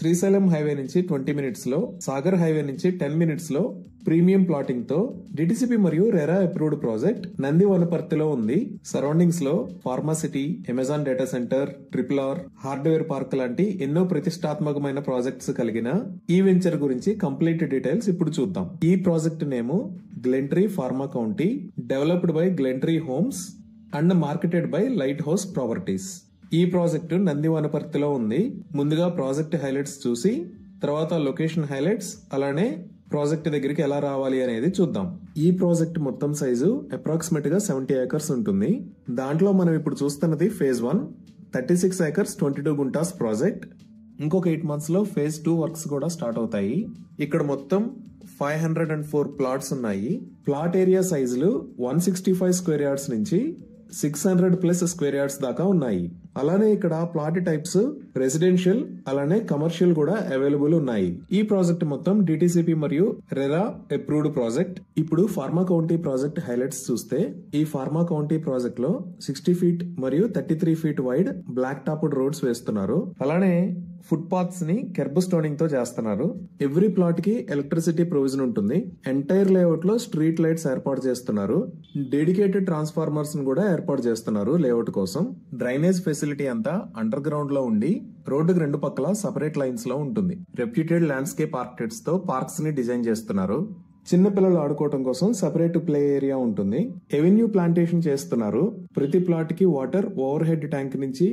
Srisailam highway నుంచి 20 minutes లో, Sagar highway నుంచి 10 మినిట్స్ లో ప్రీమియం ప్లాటింగ్ తో డిటిసిపి మరియు రెరా అప్రూవ్డ్ ప్రాజెక్ట్ నంది వనపర్తిలో ఉంది. సరౌండింగ్స్ లో pharma city, Amazon data centre, RRR, hardware park లాంటి ఎన్నో ప్రతిష్టాత్మకమైన ప్రాజెక్ట్స్ కలిగిన ఈ వెంచర్ గురించి కంప్లీట్ డీటెయిల్స్ ఇప్పుడు చూద్దాం. ఈ ప్రాజెక్ట్ నేము Glentree Pharma County, developed by Glentree Homes and marketed by Lighthouse Properties. ఈ ప్రాజెక్టు నంది వనపర్తిలో ఉంది. ముందుగా ప్రాజెక్ట్ హైలైట్స్ చూసి తర్వాత లొకేషన్ హైలైట్స్, అలానే ప్రాజెక్ట్ దగ్గరికి ఎలా రావాలి అనేది చూద్దాం. ఈ ప్రాజెక్ట్ మొత్తం సైజు అప్రాక్సిమేట్ గా 70 ఏకర్స్ ఉంటుంది. దాంట్లో మనం ఇప్పుడు చూస్తున్నది ఫేజ్ 1 36 ఏకర్స్ 22 గుంటాస్ ప్రాజెక్ట్. ఇంకొక 8 మంత్స్ లో ఫేజ్ 2 వర్క్స్ కూడా స్టార్ట్ అవుతాయి. ఇక్కడ మొత్తం 504 ప్లాట్స్ ఉన్నాయి. ప్లాట్ ఏరియా సైజులు 165 స్క్వేర్ యార్డ్స్ నుంచి 600+ స్క్వేర్ యార్డ్స్ దాకా ఉన్నాయి. అలానే ఇక్కడ ప్లాట్ టైప్స్ రెసిడెన్షియల్ అలానే కమర్షియల్ కూడా అవైలబుల్ ఉన్నాయి. ఈ ప్రాజెక్ట్ మొత్తం డిటిసిపి మరియు రెరా అప్రూవ్డ్ ప్రాజెక్ట్. ఇప్పుడు ఫార్మా కౌంటీ ప్రాజెక్ట్ హైలైట్స్ చూస్తే ఈ ఫార్మా కౌంటీ ప్రాజెక్ట్ లో 60 ఫీట్ మరియు 33 feet wide black topped roads వేస్తున్నారు. అలానే ఫుట్ పాత్స్ ని కెర్బ్ స్టోనింగ్ తో చేస్తున్నారు. ఎవ్రీ ప్లాట్ కి ఎలక్ట్రిసిటీ ప్రొవిజన్ ఉంటుంది. ఎంటైర్ లేఅవుట్ లో స్ట్రీట్ లైట్స్ ఏర్పాటు చేస్తున్నారు. డెడికేటెడ్ ట్రాన్స్ఫార్మర్స్ ని కూడా ఏర్పాటు చేస్తున్నారు లేఅవుట్ కోసం. డ్రైనేజ్ ఫెసిలిటీ అంతా అండర్ గ్రౌండ్ లో ఉండి రోడ్డుకు 2 పక్కల సెపరేట్ లైన్స్ లో ఉంటుంది. రెప్యూటెడ్ ల్యాండ్స్కేప్ ఆర్కిటెక్ట్స్ తో పార్క్స్ ని డిజైన్ చేస్తున్నారు. చిన్న పిల్లలు ఆడుకోవడం కోసం సెపరేట్ ప్లే ఏరియా ఉంటుంది. ఎవెన్యూ ప్లాంటేషన్ చేస్తున్నారు. ప్రతి ప్లాట్ కి వాటర్ ఓవర్ హెడ్ ట్యాంక్ నుంచి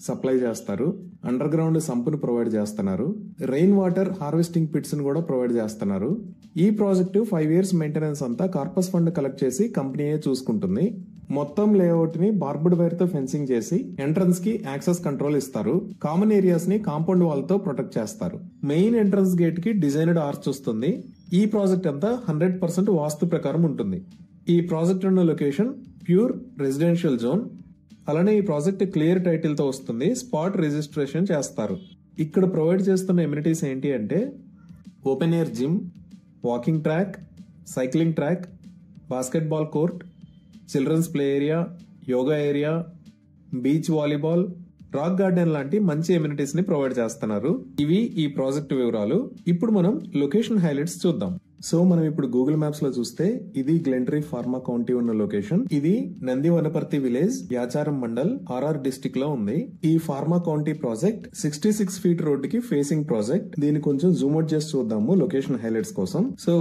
సప్లై చేస్తారు. అండర్ గ్రౌండ్ సంపును ప్రొవైడ్ చేస్తున్నారు. రెయిన్ వాటర్ హార్వెస్టింగ్ పిట్స్ ను కూడా ప్రొవైడ్ చేస్తున్నారు. ఈ ప్రాజెక్టు 5 ఇయర్స్ మెయింటెనెన్స్ అంతా కార్పస్ ఫండ్ కలెక్ట్ చేసి కంపెనీయే చూసుకుంటుంది. మొత్తం లేఅవుట్ ని బార్బుడ్ వైర్ తో ఫెన్సింగ్ చేసి ఎంట్రన్స్ కి యాక్సెస్ కంట్రోల్ ఇస్తారు. కామన్ ఏరియాస్ ని కాంపౌండ్ వాల్ తో ప్రొటెక్ట్ చేస్తారు. మెయిన్ ఎంట్రన్స్ గేట్ కి డిజైన్డ్ ఆర్చ్ వస్తుంది. ఈ ప్రాజెక్ట్ అంతా 100% వాస్తు ప్రకారం ఉంటుంది. ఈ ప్రాజెక్ట్ ఉన్న లొకేషన్ ప్యూర్ రెసిడెన్షియల్ జోన్. అలానే ఈ ప్రాజెక్ట్ క్లియర్ టైటిల్ తో వస్తుంది. స్పాట్ రిజిస్ట్రేషన్ చేస్తారు. ఇక్కడ ప్రొవైడ్ చేస్తున్న ఎమ్యూనిటీస్ ఏంటి అంటే open air gym, walking track, cycling track, basketball court, children's play area, yoga area, beach volleyball, rock garden లాంటి మంచి ఎమ్యూనిటీస్ ని ప్రొవైడ్ చేస్తున్నారు. ఇవి ఈ ప్రాజెక్ట్ వివరాలు. ఇప్పుడు మనం లొకేషన్ హైలైట్స్ చూద్దాం. సో మనం ఇప్పుడు గూగుల్ మ్యాప్స్ లో చూస్తే ఇది గ్లెంట్రీ ఫార్మా కౌంటీ ఉన్న లొకేషన్. ఇది Nandi Wanaparthy village, Yacharam mandal, RR district లో ఉంది. ఈ pharma county project 66 feet road కి ఫేసింగ్ ప్రాజెక్ట్. దీన్ని కొంచెం జూమ్ అవుట్ చేసి చూద్దాము లొకేషన్ హైలైట్స్ కోసం. సో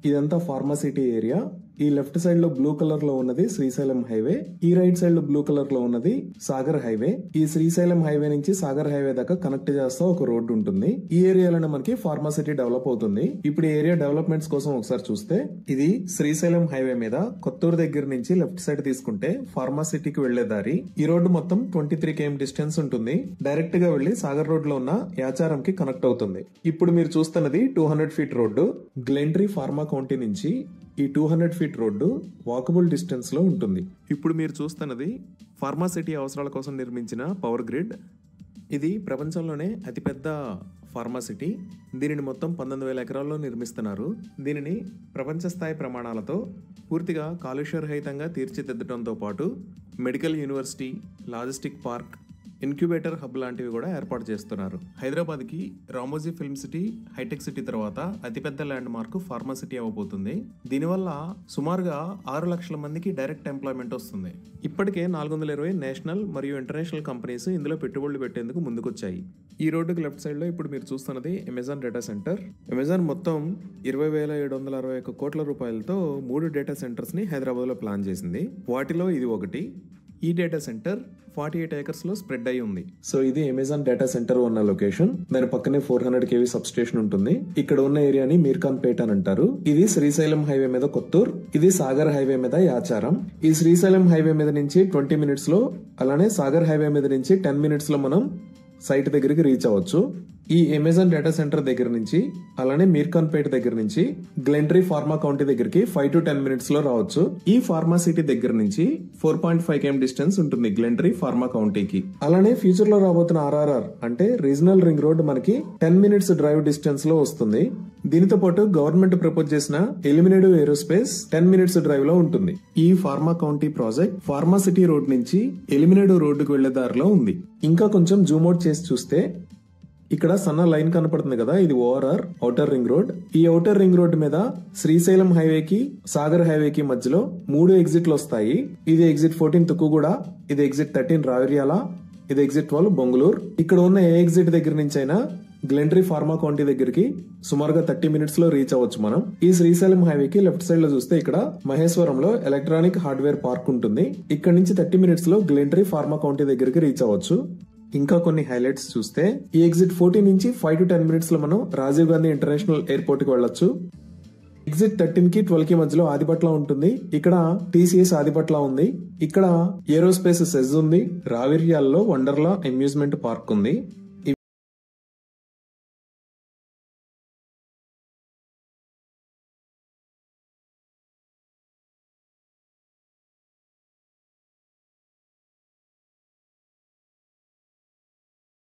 ఇదంతా ఫార్మాసిటీ ఏరియా. ఈ లెఫ్ట్ సైడ్ లో బ్లూ కలర్ లో ఉన్నది శ్రీశైలం హైవే. ఈ రైట్ సైడ్ లో బ్లూ కలర్ లో ఉన్నది సాగర్ హైవే. ఈ శ్రీశైలం హైవే నుంచి సాగర్ హైవే దాకా కనెక్ట్ చేస్తా ఒక రోడ్డు ఉంటుంది. ఈ ఏరియాలోనే మనకి ఫార్మాసిటీ డెవలప్ అవుతుంది. ఇప్పుడు ఈ ఏరియా డెవలప్మెంట్స్ కోసం ఒకసారి చూస్తే ఇది శ్రీశైలం హైవే మీద కొత్తూరు దగ్గర నుంచి లెఫ్ట్ సైడ్ తీసుకుంటే ఫార్మాసిటీకి వెళ్లే దారి. ఈ రోడ్డు మొత్తం 23 km డిస్టెన్స్ ఉంటుంది. డైరెక్ట్ గా వెళ్లి సాగర్ రోడ్ లో ఉన్న యాచారం కి కనెక్ట్ అవుతుంది. ఇప్పుడు మీరు చూస్తున్నది 200 ఫీట్ రోడ్డు. గ్లెంట్రీ ఫార్మా కౌంటీ నుంచి ఈ 200 ఫీట్ రోడ్డు వాకబుల్ డిస్టెన్స్ లో ఉంటుంది. ఇప్పుడు మీరు చూస్తున్నది ఫార్మాసిటీ అవసరాల కోసం నిర్మించిన పవర్ గ్రిడ్. ఇది ప్రపంచంలోనే అతిపెద్ద ఫార్మాసిటీ. దీనిని మొత్తం 19,000 ఎకరాల్లో నిర్మిస్తున్నారు. దీనిని ప్రపంచ స్థాయి ప్రమాణాలతో పూర్తిగా కాలుష్యరహితంగా తీర్చిదిద్దడంతో పాటు medical university, logistic park, incubator hub లాంటివి కూడా ఏర్పాటు చేస్తున్నారు. హైదరాబాద్ కి Ramoji film city, hitech city తర్వాత అతిపెద్ద ల్యాండ్ మార్క్ ఫార్మాసిటీ అవ్వబోతుంది. దీనివల్ల సుమారుగా 6 లక్షల మందికి డైరెక్ట్ ఎంప్లాయ్మెంట్ వస్తుంది. ఇప్పటికే 420 నేషనల్ మరియు ఇంటర్నేషనల్ కంపెనీస్ ఇందులో పెట్టుబడులు పెట్టేందుకు ముందుకొచ్చాయి. ఈ రోడ్డుకి లెఫ్ట్ సైడ్ లో ఇప్పుడు మీరు చూస్తున్నది అమెజాన్ డేటా సెంటర్. అమెజాన్ మొత్తం 20,761 కోట్ల రూపాయలతో 3 డేటా సెంటర్స్ ని హైదరాబాద్ లో ప్లాన్ చేసింది. వాటిలో ఇది ఒకటి. ఈ డేటా సెంటర్ 48 ఏకర్స్ లో స్ప్రెడ్ అయి ఉంది. సో ఇది అమెజాన్ డేటా సెంటర్ ఉన్న లొకేషన్. దాని పక్కనే 400 kV సబ్ స్టేషన్ ఉంటుంది. ఇక్కడ ఉన్న ఏరియాని మీర్ఖాన్ పేట్ అని అంటారు. ఇది శ్రీశైలం హైవే మీద కొత్తూర్, ఇది సాగర్ హైవే మీద యాచారం. ఈ శ్రీశైలం హైవే మీద నుంచి 20 మినిట్స్ లో, అలానే సాగర్ హైవే మీద నుంచి 10 మినిట్స్ లో మనం సైట్ దగ్గరికి రీచ్ అవ్వచ్చు. ఈ అమెజాన్ డేటా సెంటర్ దగ్గర నుంచి, అలానే మీర్ఖాన్ పేట్ దగ్గర నుంచి గ్లెంట్రీ ఫార్మా కౌంటీ దగ్గరికి 5 to 10 మినిట్స్ లో రావచ్చు. ఈ ఫార్మా సిటీ దగ్గర నుంచి 4.5 km డిస్టెన్స్ ఉంటుంది గ్లెంట్రీ ఫార్మా కౌంటీకి. అలానే ఫ్యూచర్ లో రాబోతున్న RRR అంటే రీజనల్ రింగ్ రోడ్ మనకి 10 మినిట్స్ డ్రైవ్ డిస్టెన్స్ లో వస్తుంది. దీనితో పాటు గవర్నమెంట్ ప్రపోజ్ చేసిన ఎలిమినేటివ్ ఏరోస్పేస్ 10 మినిట్స్ డ్రైవ్ లో ఉంటుంది. ఈ pharma county project pharma city road నుంచి ఎలిమినేటివ్ రోడ్డుకు వెళ్లే దారిలో ఉంది. ఇంకా కొంచెం జూమ్ అవుట్ చేసి చూస్తే ఇక్కడ సన్న లైన్ కనపడుతుంది కదా, ఇది ఓఆర్ఆర్ ఔటర్ రింగ్ రోడ్. ఈ ఔటర్ రింగ్ రోడ్ మీద శ్రీశైలం హైవేకి సాగర్ హైవేకి మధ్యలో 3 ఎగ్జిట్లు వస్తాయి. ఇది ఎగ్జిట్ 14 తుక్కుగూడ, ఇది ఎగ్జిట్ 13 రావిర్యాల, ఇది ఎగ్జిట్ 12 బొంగుళూరు. ఇక్కడ ఉన్న ఏ ఎగ్జిట్ దగ్గర నుంచి అయినా గ్లెంట్రీ ఫార్మా కౌంటీ దగ్గరికి సుమారుగా 30 మినిట్స్ లో రీచ్ అవ్వచ్చు మనం. ఈ శ్రీశైలం హైవేకి లెఫ్ట్ సైడ్ లో చూస్తే ఇక్కడ మహేశ్వరంలో ఎలక్ట్రానిక్ హార్డ్వేర్ పార్క్ ఉంటుంది. ఇక్కడ నుంచి 30 మినిట్స్ లో గ్లెంట్రీ ఫార్మా కౌంటీ దగ్గరికి రీచ్ అవ్వచ్చు. ఇంకా కొన్ని హైలైట్స్ చూస్తే ఈ ఎగ్జిట్ 14 నుంచి 5 to 10 మినిట్స్ లో మనం రాజీవ్ గాంధీ ఇంటర్నేషనల్ ఎయిర్పోర్ట్ కి వెళ్ళొచ్చు. ఎగ్జిట్ 13 కి 12 కి మధ్యలో ఆదిపట్ల ఉంటుంది. ఇక్కడ టీసీఎస్ ఆదిపట్ల ఉంది. ఇక్కడ ఏరోస్పేస్ సెజ్ ఉంది. రావిర్యాల్లో వండర్లా అమ్యూజ్మెంట్ పార్క్ ఉంది.